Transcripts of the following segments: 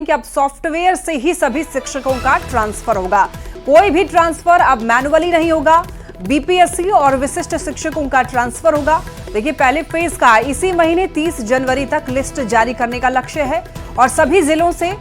कि अब सॉफ्टवेयर से ही सभी शिक्षकों का ट्रांसफर होगा। कोई भी ट्रांसफर अब मैनुअली नहीं होगा। बीपीएससी और विशिष्ट शिक्षकों का ट्रांसफर होगा। देखिए, पहले फेज का इसी महीने 30 जनवरी तक लिस्ट जारी करने का लक्ष्य है और सभी जिलों से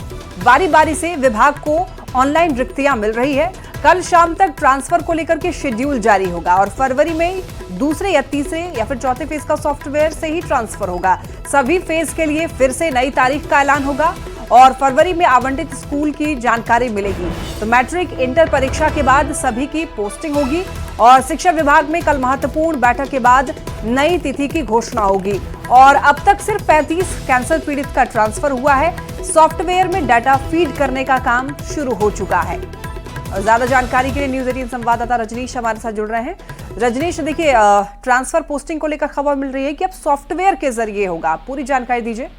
बारी बारी से विभाग को ऑनलाइन रिक्तियां मिल रही है। कल शाम तक ट्रांसफर को लेकर के शेड्यूल जारी होगा और फरवरी में दूसरे या तीसरे या फिर चौथे फेज का सॉफ्टवेयर से ही ट्रांसफर होगा। सभी फेज के लिए फिर से नई तारीख का ऐलान होगा और फरवरी में आवंटित स्कूल की जानकारी मिलेगी। तो मैट्रिक इंटर परीक्षा के बाद सभी की पोस्टिंग होगी और शिक्षा विभाग में कल महत्वपूर्ण बैठक के बाद नई तिथि की घोषणा होगी। और अब तक सिर्फ 35 कैंसर पीड़ित का ट्रांसफर हुआ है। सॉफ्टवेयर में डाटा फीड करने का काम शुरू हो चुका है। और ज्यादा जानकारी के लिए न्यूज 18 संवाददाता रजनीश हमारे साथ जुड़ रहे हैं। रजनीश, देखिए, ट्रांसफर पोस्टिंग को लेकर खबर मिल रही है कि अब सॉफ्टवेयर के जरिए होगा, पूरी जानकारी दीजिए।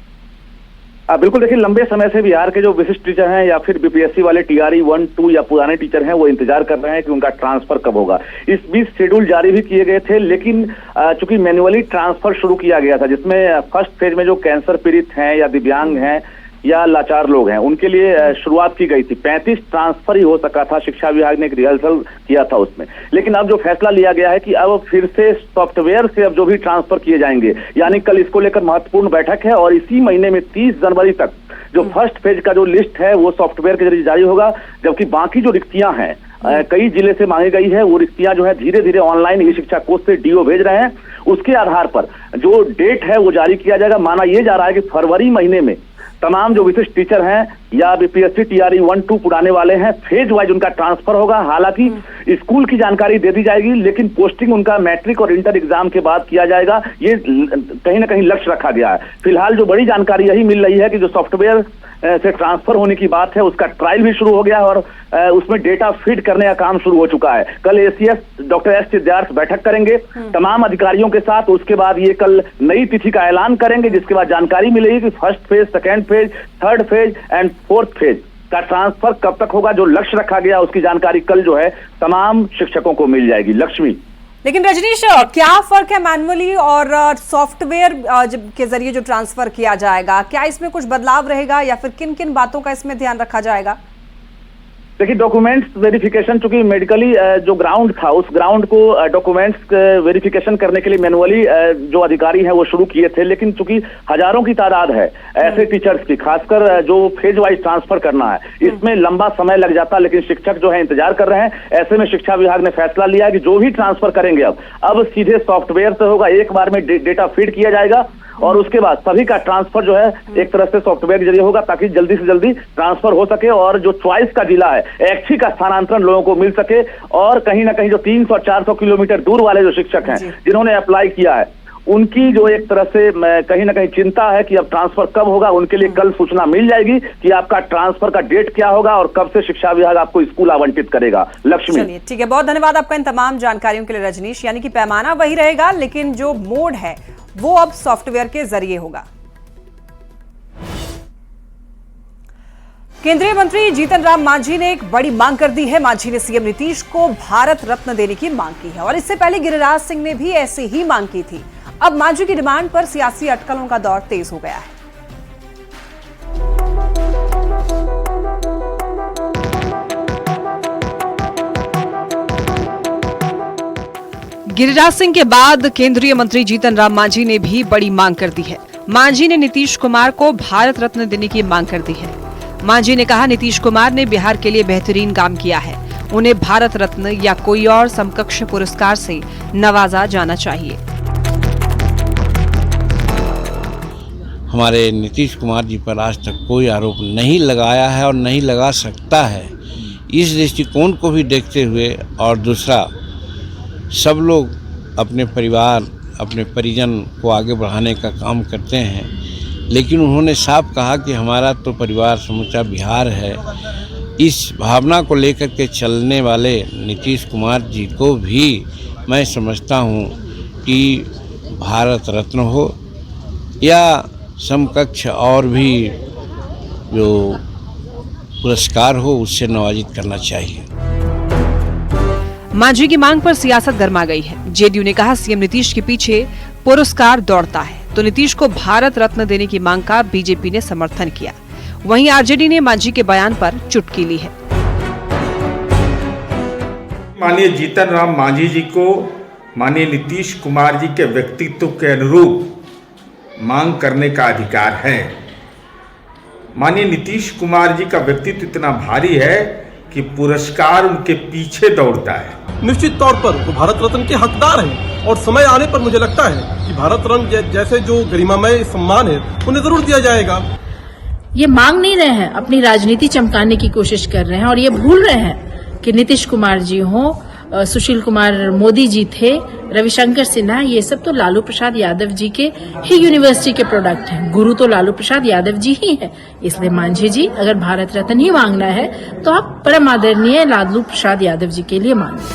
बिल्कुल, देखिए, लंबे समय से बिहार के जो विशिष्ट टीचर हैं या फिर बीपीएससी वाले टीआरई 1, 2 या पुराने टीचर हैं, वो इंतजार कर रहे हैं कि उनका ट्रांसफर कब होगा। इस बीच शेड्यूल जारी भी किए गए थे, लेकिन चूंकि मैन्युअली ट्रांसफर शुरू किया गया था, जिसमें फर्स्ट फेज में जो कैंसर पीड़ित हैं या दिव्यांग हैं या लाचार लोग हैं, उनके लिए शुरुआत की गई थी। 35 ट्रांसफर ही हो सका था। शिक्षा विभाग ने एक रिहर्सल किया था उसमें, लेकिन अब जो फैसला लिया गया है कि अब फिर से सॉफ्टवेयर से अब जो भी ट्रांसफर किए जाएंगे, यानी कल इसको लेकर महत्वपूर्ण बैठक है और इसी महीने में 30 जनवरी तक जो फर्स्ट फेज का जो लिस्ट है वो सॉफ्टवेयर के जरिए जारी होगा। जबकि बाकी जो रिक्तियां हैं कई जिले से मांगी गई है, वो रिक्तियां जो है धीरे धीरे ऑनलाइन ई शिक्षा कोष से डीओ भेज रहे हैं। उसके आधार पर जो डेट है वो जारी किया जाएगा। माना यह जा रहा है कि फरवरी महीने में तमाम जो विशिष्ट टीचर हैं या बीपीएससी टीआरई 1, 2 पुराने वाले हैं, फेज वाइज उनका ट्रांसफर होगा। हालांकि स्कूल की जानकारी दे दी जाएगी, लेकिन पोस्टिंग उनका मैट्रिक और इंटर एग्जाम के बाद किया जाएगा। ये कहीं ना कहीं लक्ष्य रखा गया है। फिलहाल जो बड़ी जानकारी यही मिल रही है कि जो सॉफ्टवेयर से ट्रांसफर होने की बात है, उसका ट्रायल भी शुरू हो गया है और उसमें डेटा फीड करने का काम शुरू हो चुका है। कल एसीएस डॉक्टर एस सिद्धार्थ बैठक करेंगे तमाम अधिकारियों के साथ। उसके बाद ये कल नई तिथि का ऐलान करेंगे, जिसके बाद जानकारी मिलेगी कि first phase, second phase, third phase and fourth phase का ट्रांसफर कब तक होगा। जो लक्ष्य रखा गया उसकी जानकारी कल जो है तमाम शिक्षकों को मिल जाएगी। लक्ष्मी, लेकिन रजनीश, क्या फर्क है मैनुअली और सॉफ्टवेयर के जरिए जो ट्रांसफर किया जाएगा? क्या इसमें कुछ बदलाव रहेगा या फिर किन किन बातों का इसमें ध्यान रखा जाएगा? देखिए, डॉक्यूमेंट्स वेरिफिकेशन, चूंकि मेडिकली जो ग्राउंड था उस ग्राउंड को डॉक्यूमेंट्स वेरिफिकेशन करने के लिए मैनुअली जो अधिकारी हैं वो शुरू किए थे, लेकिन चूंकि हजारों की तादाद है ऐसे टीचर्स की, खासकर जो फेज वाइज ट्रांसफर करना है, इसमें लंबा समय लग जाता। लेकिन शिक्षक जो है इंतजार कर रहे हैं। ऐसे में शिक्षा विभाग ने फैसला लिया है कि जो भी ट्रांसफर करेंगे अब सीधे सॉफ्टवेयर से होगा। एक बार में डेटा फीड किया जाएगा और उसके बाद सभी का ट्रांसफर जो है एक तरह से सॉफ्टवेयर के जरिए होगा, ताकि जल्दी से जल्दी ट्रांसफर हो सके और जो चॉइस का जिला है, ऐच्छिक का स्थानांतरण लोगों को मिल सके। और कहीं ना कहीं जो 300 400 किलोमीटर दूर वाले जो शिक्षक हैं जिन्होंने अप्लाई किया है, उनकी जो एक तरह से कहीं ना कहीं चिंता है कि अब ट्रांसफर कब होगा, उनके लिए कल सूचना मिल जाएगी कि आपका ट्रांसफर का डेट क्या होगा और कब से शिक्षा विभाग आपको स्कूल आवंटित करेगा। लक्ष्मी, चलिए, ठीक है, बहुत धन्यवाद आपका इन तमाम जानकारियों के लिए रजनीश। यानी कि पैमाना वही रहेगा, लेकिन जो मोड है वो अब सॉफ्टवेयर के जरिए होगा। केंद्रीय मंत्री जीतन राम मांझी ने एक बड़ी मांग कर दी है। मांझी ने सीएम नीतीश को भारत रत्न देने की मांग की है और इससे पहले गिरिराज सिंह ने भी ऐसी ही मांग की थी। अब मांझी की डिमांड पर सियासी अटकलों का दौर तेज हो गया है। गिरिराज सिंह के बाद केंद्रीय मंत्री जीतन राम मांझी ने भी बड़ी मांग कर दी है। मांझी ने नीतीश कुमार को भारत रत्न देने की मांग कर दी है। मांझी ने कहा, नीतीश कुमार ने बिहार के लिए बेहतरीन काम किया है, उन्हें भारत रत्न या कोई और समकक्ष पुरस्कार से नवाजा जाना चाहिए। हमारे नीतीश कुमार जी पर आज तक कोई आरोप नहीं लगाया है और नहीं लगा सकता है। इस दृष्टिकोण को भी देखते हुए, और दूसरा, सब लोग अपने परिवार, अपने परिजन को आगे बढ़ाने का काम करते हैं, लेकिन उन्होंने साफ कहा कि हमारा तो परिवार समूचा बिहार है। इस भावना को लेकर के चलने वाले नीतीश कुमार जी को भी मैं समझता हूँ कि भारत रत्न हो या समकक्ष और भी जो पुरस्कार हो, उससे नवाजित करना चाहिए। मांझी की मांग पर सियासत गर्मा गई है। जेडीयू ने कहा, सीएम नीतीश के पीछे पुरस्कार दौड़ता है, तो नीतीश को भारत रत्न देने की मांग का बीजेपी ने समर्थन किया। वहीं आरजेडी ने मांझी के बयान पर चुटकी ली है। माननीय जीतन राम मांझी जी को माननीय नीतीश कुमार जी के व्यक्तित्व के अनुरूप मांग करने का अधिकार है। माननीय नीतीश कुमार जी का व्यक्तित्व इतना भारी है कि पुरस्कार उनके पीछे दौड़ता है। निश्चित तौर पर वो भारत रत्न के हकदार हैं और समय आने पर मुझे लगता है कि भारत रत्न जैसे जो गरिमामय सम्मान है उन्हें जरूर दिया जाएगा। ये मांग नहीं रहे हैं, अपनी राजनीति चमकाने की कोशिश कर रहे हैं और ये भूल रहे हैं कि नीतीश कुमार जी हों, सुशील कुमार मोदी जी थे, रविशंकर सिन्हा, ये सब तो लालू प्रसाद यादव जी के ही यूनिवर्सिटी के प्रोडक्ट हैं। गुरु तो लालू प्रसाद यादव जी ही है। इसलिए मांझी जी अगर भारत रत्न ही मांगना है तो आप परम आदरणीय लालू प्रसाद यादव जी के लिए मांगिए।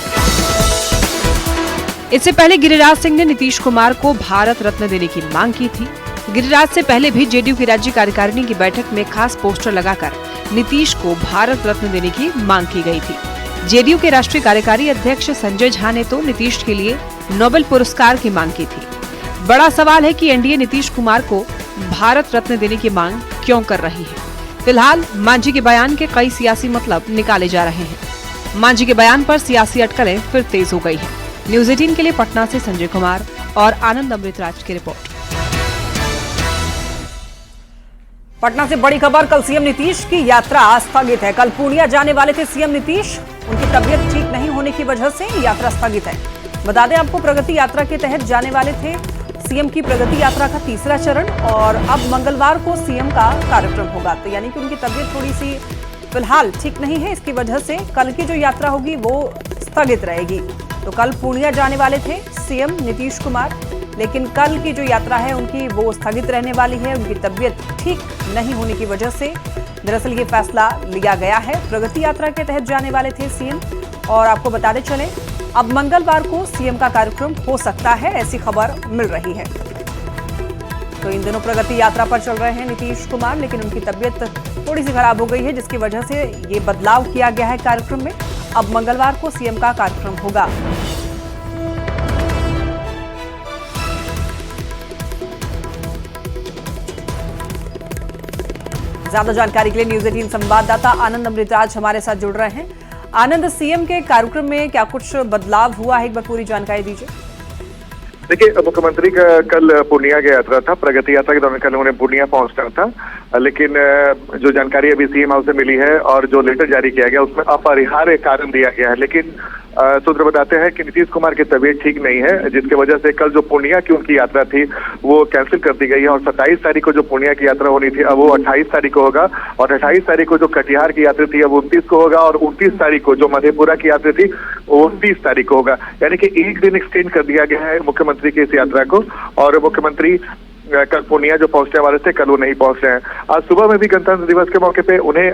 इससे पहले गिरिराज सिंह ने नीतीश कुमार को भारत रत्न देने की मांग की थी। गिरिराज से पहले भी जेडीयू की राज्य कार्यकारिणी की बैठक में खास पोस्टर लगाकर नीतीश को भारत रत्न देने की मांग की गई थी। जेडीयू के राष्ट्रीय कार्यकारी अध्यक्ष संजय झा ने तो नीतीश के लिए नोबेल पुरस्कार की मांग की थी। बड़ा सवाल है कि एनडीए नीतीश कुमार को भारत रत्न देने की मांग क्यों कर रही है। फिलहाल मांझी के बयान के कई सियासी मतलब निकाले जा रहे हैं। मांझी के बयान पर सियासी अटकलें फिर तेज हो गई है। न्यूज 18 के लिए पटना से संजय कुमार और आनंद अमृतराज की रिपोर्ट। पटना से बड़ी खबर, कल सीएम नीतीश की यात्रा स्थगित है। कल पूर्णिया जाने वाले थे सीएम नीतीश, उनकी तबीयत ठीक नहीं होने की वजह से यात्रा स्थगित है। बता दें आपको, प्रगति यात्रा के तहत जाने वाले थे सीएम की प्रगति यात्रा का तीसरा चरण और अब मंगलवार को सीएम का कार्यक्रम होगा। तो यानी कि उनकी तबीयत थोड़ी सी फिलहाल ठीक नहीं है, इसकी वजह से कल की जो यात्रा होगी वो स्थगित रहेगी। तो कल पूर्णिया जाने वाले थे सीएम नीतीश कुमार, लेकिन कल की जो यात्रा है उनकी वो स्थगित रहने वाली है। उनकी तबीयत ठीक नहीं होने की वजह से दरअसल ये फैसला लिया गया है। प्रगति यात्रा के तहत जाने वाले थे सीएम और आपको बताते चले अब मंगलवार को सीएम का कार्यक्रम हो सकता है, ऐसी खबर मिल रही है। तो इन दिनों प्रगति यात्रा पर चल रहे हैं नीतीश कुमार, लेकिन उनकी तबीयत थोड़ी सी खराब हो गई है, जिसकी वजह से ये बदलाव किया गया है कार्यक्रम में। अब मंगलवार को सीएम का कार्यक्रम होगा। ज्यादा जानकारी के लिए न्यूज 18 संवाददाता आनंद अमृतराज हमारे साथ जुड़ रहे हैं। आनंद, सीएम के कार्यक्रम में क्या कुछ बदलाव हुआ है, एक बार पूरी जानकारी दीजिए। देखिए, मुख्यमंत्री का कल पूर्णिया की यात्रा था। प्रगति यात्रा के दौरान कल उन्हें पूर्णिया पहुंचना था, लेकिन जो जानकारी अभी सीएम हाउस से मिली है और जो लेटर जारी किया गया उसमें अपरिहार्य कारण दिया गया है। लेकिन सूत्र बताते हैं कि नीतीश कुमार की तबीयत ठीक नहीं है, जिसकी वजह से कल जो पूर्णिया की उनकी यात्रा थी वो कैंसिल कर दी गई है और 27 तारीख को जो पूर्णिया की यात्रा होनी थी अब वो 28 तारीख को होगा और 28 तारीख को जो कटिहार की यात्रा थी अब 29 को होगा और 29 तारीख को जो मधेपुरा की यात्रा थी वो 29 तारीख को होगा। यानी कि एक दिन एक्सटेंड कर दिया गया है मुख्यमंत्री की इस यात्रा को और मुख्यमंत्री कल पूर्णिया जो पहुंचने वाले थे कल वो नहीं पहुंच रहे हैं। आज सुबह में भी गणतंत्र दिवस के मौके पे उन्हें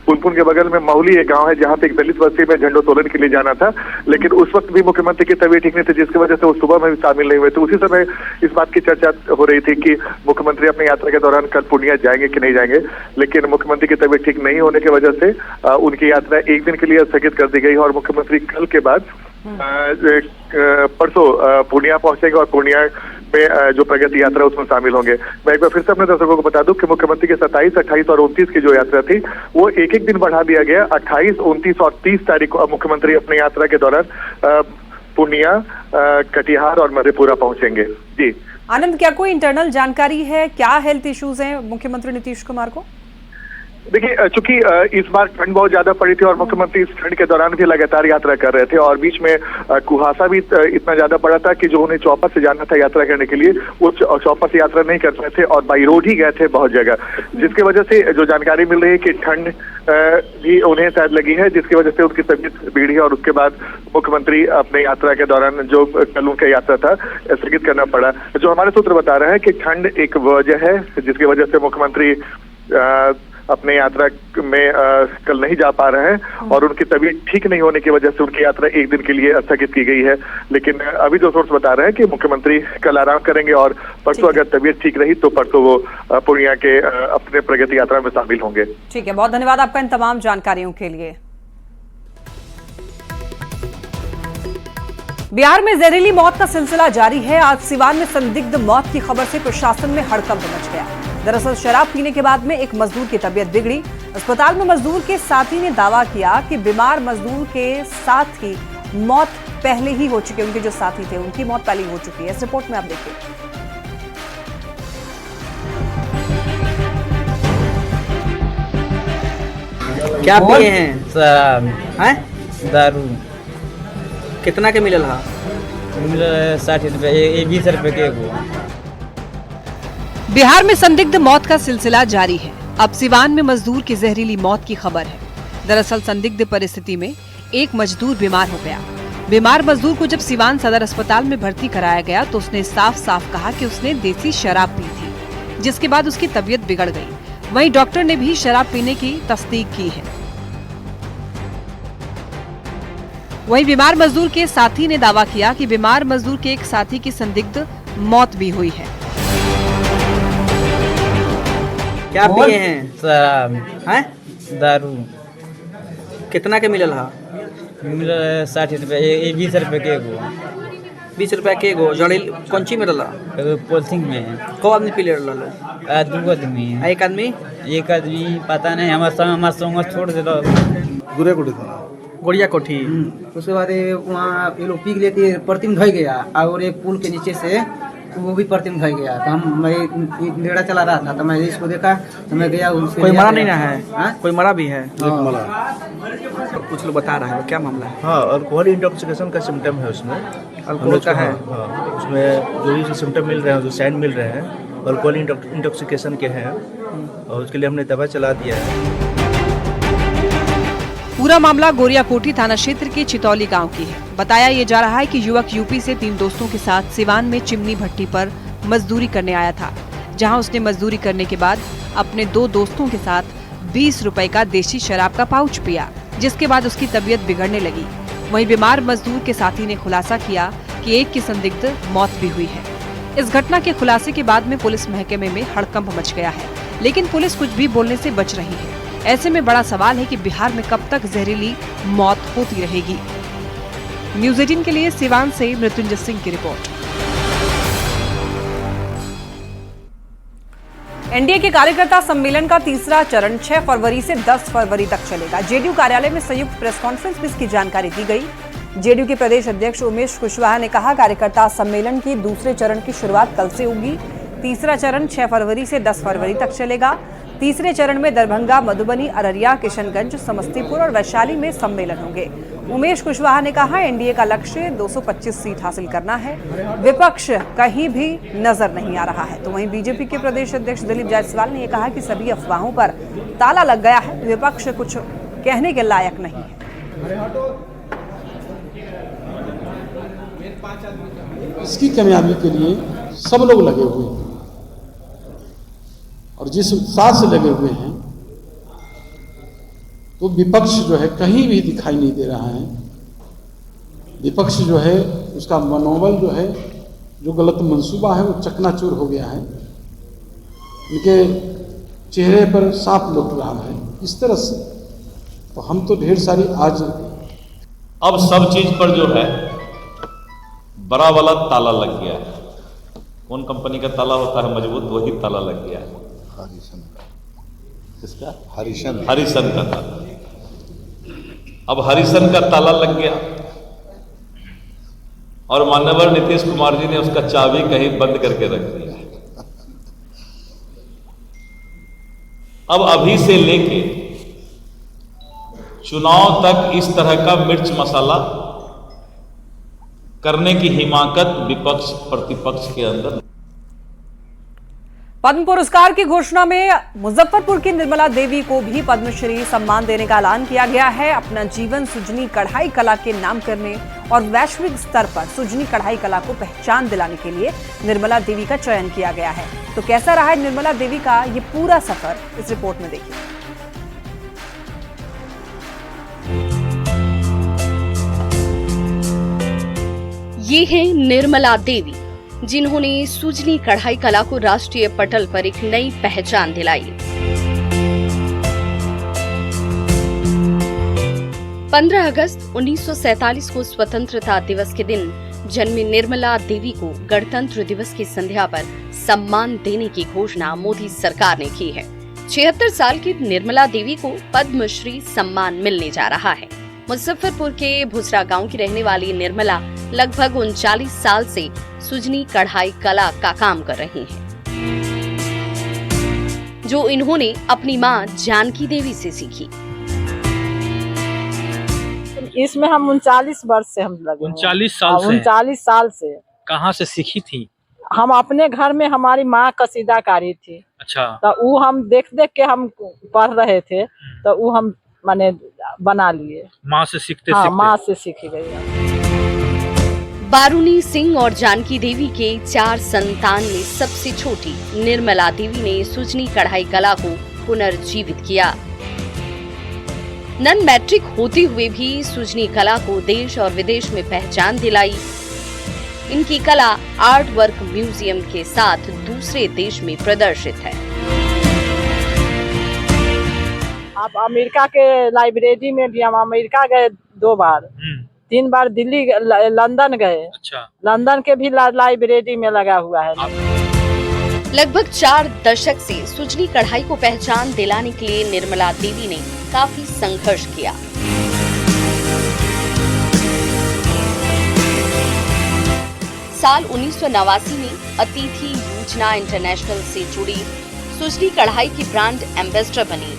पुनपुन के बगल में महुली एक गांव है जहां पे एक दलित बस्ती में झंडोत्तोलन के लिए जाना था, लेकिन उस वक्त भी मुख्यमंत्री की तबीयत ठीक नहीं थी, जिसकी वजह से वो सुबह में भी शामिल नहीं हुए। तो उसी समय इस बात की चर्चा हो रही थी कि मुख्यमंत्री अपनी यात्रा के दौरान कल पूर्णिया जाएंगे कि नहीं जाएंगे, लेकिन मुख्यमंत्री की तबीयत ठीक नहीं होने की वजह से उनकी यात्रा एक दिन के लिए स्थगित कर दी गई और मुख्यमंत्री कल के बाद परसों पूर्णिया पहुंचेंगे और पूर्णिया में जो प्रगति यात्रा उसमें शामिल होंगे। मैं एक बार फिर से अपने दर्शकों को बता दूं कि मुख्यमंत्री के 27, 28 और 29 की जो यात्रा थी वो एक एक दिन बढ़ा दिया गया। 28, 29 और 30 तारीख को अब मुख्यमंत्री अपनी यात्रा के दौरान पूर्णिया, कटिहार और मधेपुरा पहुंचेंगे। जी आनंद, क्या कोई इंटरनल जानकारी है, क्या हेल्थ इश्यूज हैं मुख्यमंत्री नीतीश कुमार को? देखिए, चूंकि इस बार ठंड बहुत ज्यादा पड़ी थी और मुख्यमंत्री इस ठंड के दौरान भी लगातार यात्रा कर रहे थे और बीच में कुहासा भी इतना ज्यादा पड़ा था कि जो उन्हें चौपा से जाना था यात्रा करने के लिए वो चौपा से यात्रा नहीं कर पाए थे और बाई रोड ही गए थे बहुत जगह, जिसकी वजह से जो जानकारी मिल रही है कि ठंड भी उन्हें शायद लगी है, जिसकी वजह से उनकी तबीयत बिगड़ी और उसके बाद मुख्यमंत्री अपने यात्रा के दौरान जो कल उनका यात्रा था स्थगित करना पड़ा। जो हमारे सूत्र बता रहे हैं कि ठंड एक वजह है जिसकी वजह से मुख्यमंत्री अपने यात्रा में कल नहीं जा पा रहे हैं और उनकी तबीयत ठीक नहीं होने की वजह से उनकी यात्रा एक दिन के लिए स्थगित की गई है। लेकिन अभी जो सोर्स बता रहे हैं कि मुख्यमंत्री कल आराम करेंगे और परसों अगर तबीयत ठीक रही तो परसों वो पूर्णिया के अपने प्रगति यात्रा में शामिल होंगे। ठीक है, बहुत धन्यवाद आपका इन तमाम जानकारियों के लिए। बिहार में जहरीली मौत का सिलसिला जारी है। आज सिवान में संदिग्ध मौत की खबर से प्रशासन में हड़कंप मच गया। दरअसल शराब पीने के बाद में एक मजदूर की तबीयत बिगड़ी। अस्पताल में मजदूर के साथी ने दावा किया कि बीमार मजदूर के साथ ही मौत पहले ही हो चुकी है। उनके जो साथी थे उनकी मौत पहले ही हो चुकी है। इस रिपोर्ट में आप देखिए। क्या पिए हैं? शराब हैं? दारू कितना के मिलल हा? मिल 60 रुपये 20 रुपये के एगो। बिहार में संदिग्ध मौत का सिलसिला जारी है। अब सिवान में मजदूर की जहरीली मौत की खबर है। दरअसल संदिग्ध परिस्थिति में एक मजदूर बीमार हो गया। बीमार मजदूर को जब सिवान सदर अस्पताल में भर्ती कराया गया तो उसने साफ साफ कहा कि उसने देसी शराब पी थी, जिसके बाद उसकी तबीयत बिगड़ गई। वहीं डॉक्टर ने भी शराब पीने की तस्दीक की है। वहीं बीमार मजदूर के साथी ने दावा किया कि बीमार मजदूर के एक साथी की संदिग्ध मौत भी हुई है। क्या पिए हैं? शराब हैं? दारू कितना के मिलल हा? मिल 60 रुपये 20 रुपये के एगो। 20 रुपया के एगो। जड़ी कौन ची मिलल हा? एगो पॉलिथिन में कौ आदमी पी ले रहा? 2 आदमी एक आदमी? एक आदमी पता नहीं हमारे संग छोड़ दिलो। गोड़िया कोठी। उसके बाद वहाँ ये लोग पी के लेके प्रतिम धोई गया और एक पुल के नीचे से वो भी प्रतिम धोई गया। तो मैं लेड़ा चला रहा था तो मैं इसको देखा तो मैं गया। कोई मरा नहीं ना है? हाँ? कोई मरा भी है? कुछ लोग बता रहा है क्या मामला है? हाँ, अल्कोहल इंटॉक्सिकेशन का सिम्टम है उसमें। अल्कोहल का है? हाँ, उसमें जो भी सिम्टम मिल रहे हैं, जो साइन मिल रहे हैं, अल्कोहल इंटॉक्सिकेशन के हैं और उसके लिए हमने दवा चला दिया है। पूरा मामला गोरियाकोठी थाना क्षेत्र के चितौली गांव की है। बताया ये जा रहा है कि युवक यूपी से 3 दोस्तों के साथ सिवान में चिमनी भट्टी पर मजदूरी करने आया था, जहां उसने मजदूरी करने के बाद अपने 2 दोस्तों के साथ 20 रुपए का देसी शराब का पाउच पिया, जिसके बाद उसकी तबीयत बिगड़ने लगी। वहीं बीमार मजदूर के साथी ने खुलासा किया कि एक की संदिग्ध मौत भी हुई है। इस घटना के खुलासे के बाद में पुलिस महकमे में हड़कंप मच गया है, लेकिन पुलिस कुछ भी बोलने से बच रही है। ऐसे में बड़ा सवाल है कि बिहार में कब तक जहरीली मौत होती रहेगी। न्यूज़ 18 के लिए सिवान से मृत्युंजय सिंह की रिपोर्ट। एनडीए के कार्यकर्ता सम्मेलन का तीसरा चरण 6 फरवरी से 10 फरवरी तक चलेगा। जेडीयू कार्यालय में संयुक्त प्रेस कॉन्फ्रेंस में इसकी जानकारी दी गई। जेडीयू के प्रदेश अध्यक्ष उमेश कुशवाहा ने कहा, कार्यकर्ता सम्मेलन की दूसरे चरण की शुरुआत कल से होगी। तीसरा चरण 6 फरवरी से 10 फरवरी तक चलेगा। तीसरे चरण में दरभंगा, मधुबनी, अररिया, किशनगंज, समस्तीपुर और वैशाली में सम्मेलन होंगे। उमेश कुशवाहा ने कहा, एनडीए का लक्ष्य 225 सीट हासिल करना है। विपक्ष कहीं भी नजर नहीं आ रहा है। तो वहीं बीजेपी के प्रदेश अध्यक्ष दिलीप जायसवाल ने यह कहा कि सभी अफवाहों पर ताला लग गया है, विपक्ष कुछ कहने के लायक नहीं है। इसकी कामयाबी के लिए सब लोग लगे हुए हैं और जिस उत्साह से लगे हुए हैं तो विपक्ष जो है कहीं भी दिखाई नहीं दे रहा है। विपक्ष जो है उसका मनोबल जो है, जो गलत मंसूबा है वो चकनाचूर हो गया है। उनके चेहरे पर सांप लौट रहा है इस तरह से। तो हम तो ढेर सारी आज अब सब चीज पर जो है बड़ा वाला ताला लग गया है। कौन कंपनी का ताला होता है मजबूत, वही ताला लग गया है। किसका? हरिसन का ताला। अब हरिसन का ताला लग गया और मान्यवर नीतीश कुमार जी ने उसका चाबी कहीं बंद करके रख दिया है। अब अभी से लेके चुनाव तक इस तरह का मिर्च मसाला करने की हिमाकत विपक्ष प्रतिपक्ष के अंदर। पद्म पुरस्कार की घोषणा में मुजफ्फरपुर की निर्मला देवी को भी पद्मश्री सम्मान देने का ऐलान किया गया है। अपना जीवन सुजनी कढ़ाई कला के नाम करने और वैश्विक स्तर पर सुजनी कढ़ाई कला को पहचान दिलाने के लिए निर्मला देवी का चयन किया गया है। तो कैसा रहा है निर्मला देवी का ये पूरा सफर, इस रिपोर्ट में देखिए। ये है निर्मला देवी, जिन्होंने सुजनी कढ़ाई कला को राष्ट्रीय पटल पर एक नई पहचान दिलाई। 15 अगस्त 1947 को स्वतंत्रता दिवस के दिन जन्मी निर्मला देवी को गणतंत्र दिवस की संध्या पर सम्मान देने की घोषणा मोदी सरकार ने की है। 76 साल की निर्मला देवी को पद्मश्री सम्मान मिलने जा रहा है। मुजफ्फरपुर के भुसरा गांव की रहने वाली निर्मला लगभग 39 साल से सुजनी कढ़ाई कला का काम कर रही हैं, जो इन्होंने अपनी मां जानकी देवी से सीखी। इसमें हम 39 वर्ष से हम लगे। 39 साल से? 39 साल से। कहाँ से सीखी थी? हम अपने घर में, हमारी माँ कसीदाकारी थी। अच्छा। तो वो हम देख के हम पढ़ रहे थे, तो वो हम माने बना लिए। माँ से सीखते? हाँ, सीखते? माँ से सीखी गई। बारूनी सिंह और जानकी देवी के 4 संतान में सबसे छोटी निर्मला देवी ने सुजनी कढ़ाई कला को पुनर्जीवित किया। नन मैट्रिक होते हुए भी सुजनी कला को देश और विदेश में पहचान दिलाई। इनकी कला आर्ट वर्क म्यूजियम के साथ दूसरे देश में प्रदर्शित है। आप अमेरिका के लाइब्रेरी में भी, हम अमेरिका गए 2 बार, 3 बार दिल्ली, लंदन गए। अच्छा। लंदन के भी लाइब्रेरी में लगा हुआ है। लगभग 4 दशक से सुजनी कढ़ाई को पहचान दिलाने के लिए निर्मला देवी ने काफी संघर्ष किया। साल 1989 में अतिथि योजना इंटरनेशनल से जुड़ी सुजनी कढ़ाई की ब्रांड एम्बेसडर बनी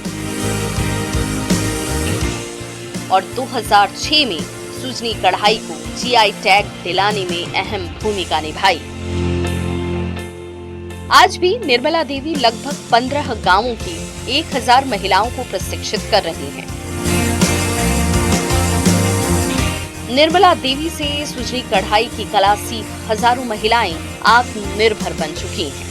और 2006 में सुजनी कढ़ाई को जीआई टैग दिलाने में अहम भूमिका निभाई। आज भी निर्मला देवी लगभग 15 गांवों की 1000 महिलाओं को प्रशिक्षित कर रही हैं। निर्मला देवी से सुजनी कढ़ाई की कला सीख हजारों महिलाएं आत्मनिर्भर बन चुकी हैं।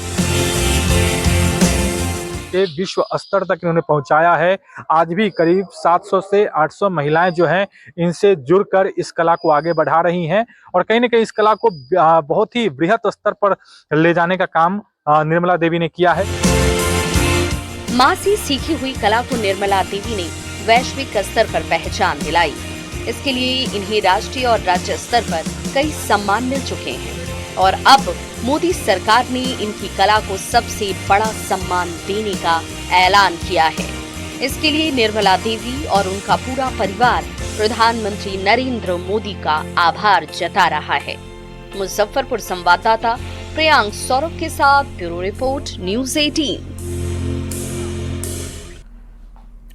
विश्व स्तर तक इन्होंने पहुंचाया है। आज भी करीब 700 से 800 महिलाएं जो हैं इनसे जुड़कर इस कला को आगे बढ़ा रही हैं और कहीं न कहीं इस कला को बहुत ही बृहत स्तर पर ले जाने का काम निर्मला देवी ने किया है। मां से सीखी हुई कला को निर्मला देवी ने वैश्विक स्तर पर पहचान दिलाई। इसके लिए इन्हें राष्ट्रीय और राज्य स्तर पर कई सम्मान मिल चुके हैं और अब मोदी सरकार ने इनकी कला को सबसे बड़ा सम्मान देने का ऐलान किया है। इसके लिए निर्मला देवी और उनका पूरा परिवार प्रधानमंत्री नरेंद्र मोदी का आभार जता रहा है। मुजफ्फरपुर संवाददाता प्रियांक सौरभ के साथ ब्यूरो रिपोर्ट न्यूज़ 18।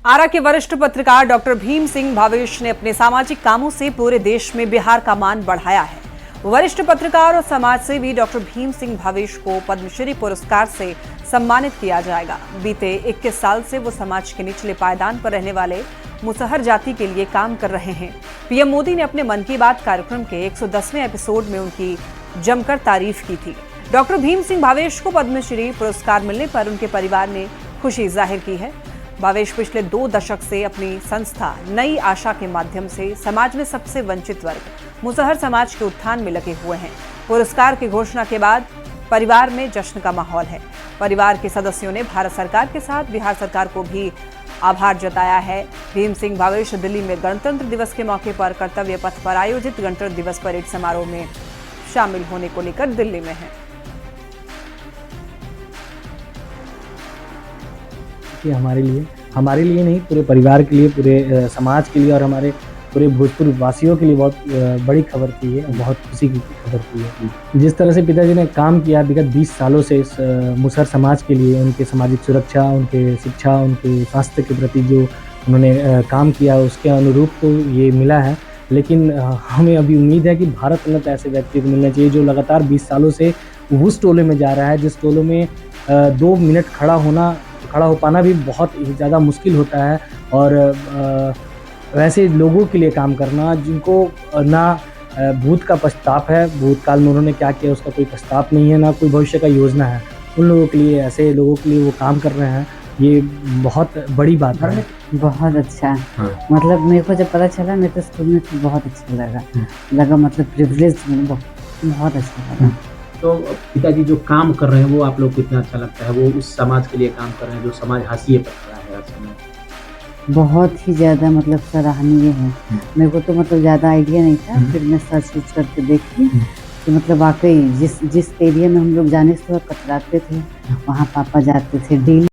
आरा के वरिष्ठ पत्रकार डॉक्टर भीम सिंह भावेश ने अपने सामाजिक कामों से पूरे देश में बिहार का मान बढ़ाया है। वरिष्ठ पत्रकार और समाजसेवी डॉक्टर भीम सिंह भावेश को पद्मश्री पुरस्कार से सम्मानित किया जाएगा। बीते 21 साल से वो समाज के निचले पायदान पर रहने वाले मुसहर जाति के लिए काम कर रहे हैं। पीएम मोदी ने अपने मन की बात कार्यक्रम के 110वें एपिसोड में उनकी जमकर तारीफ की थी। डॉक्टर भीम सिंह भावेश को पद्मश्री पुरस्कार मिलने पर उनके परिवार ने खुशी जाहिर की है। भावेश पिछले 2 दशक से अपनी संस्था नई आशा के माध्यम से समाज में सबसे वंचित वर्ग मुसहर समाज के उत्थान में लगे हुए हैं। पुरस्कार की घोषणा के बाद परिवार में जश्न का माहौल है। परिवार के सदस्यों ने भारत सरकार के साथ बिहार सरकार को भी आभार जताया है। भीम सिंह भावेश दिल्ली में गणतंत्र दिवस के मौके पर कर्तव्य पथ पर आयोजित गणतंत्र दिवस परेड समारोह में शामिल होने को लेकर दिल्ली में हैं। हमारे लिए नहीं, पूरे परिवार के लिए, पूरे समाज के लिए और हमारे पूरे भोजपुर वासियों के लिए बहुत बड़ी खबर थी ये, बहुत खुशी की खबर थी ये। जिस तरह से पिताजी ने काम किया विगत 20 सालों से इस मुसहर समाज के लिए, उनके सामाजिक सुरक्षा, उनके शिक्षा, उनके स्वास्थ्य के प्रति जो उन्होंने काम किया, उसके अनुरूप तो ये मिला है। लेकिन हमें अभी उम्मीद है कि भारत रत्न ऐसे व्यक्ति को मिलना चाहिए जो लगातार 20 सालों से उस टोले में जा रहा है जिस टोले में 2 मिनट खड़ा हो पाना भी बहुत ज़्यादा मुश्किल होता है। और वैसे लोगों के लिए काम करना जिनको ना भूत का पश्चाताप है, भूतकाल में उन्होंने क्या किया उसका कोई पश्चाताप नहीं है, ना कोई भविष्य का योजना है, उन लोगों के लिए, ऐसे लोगों के लिए वो काम कर रहे हैं, ये बहुत बड़ी बात है। बहुत अच्छा मतलब मेरे को जब पता चला मेरे तो स्कूल में तो बहुत अच्छा लगा मतलब प्रिविलेज बहुत अच्छा लगा। तो पिताजी जो काम कर रहे हैं वो आप लोग को कितना अच्छा लगता है? वो उस समाज के लिए काम कर रहे हैं जो समाज हाशिए पर खड़ा है हर समय। बहुत ही ज़्यादा मतलब सराहनीय है। मेरे को तो मतलब ज़्यादा आइडिया नहीं था, फिर मैं सर्च करके देखी कि मतलब वाकई जिस एरिया में हम लोग जाने से थोड़ा कतराते थे, वहाँ पापा जाते थे डेली।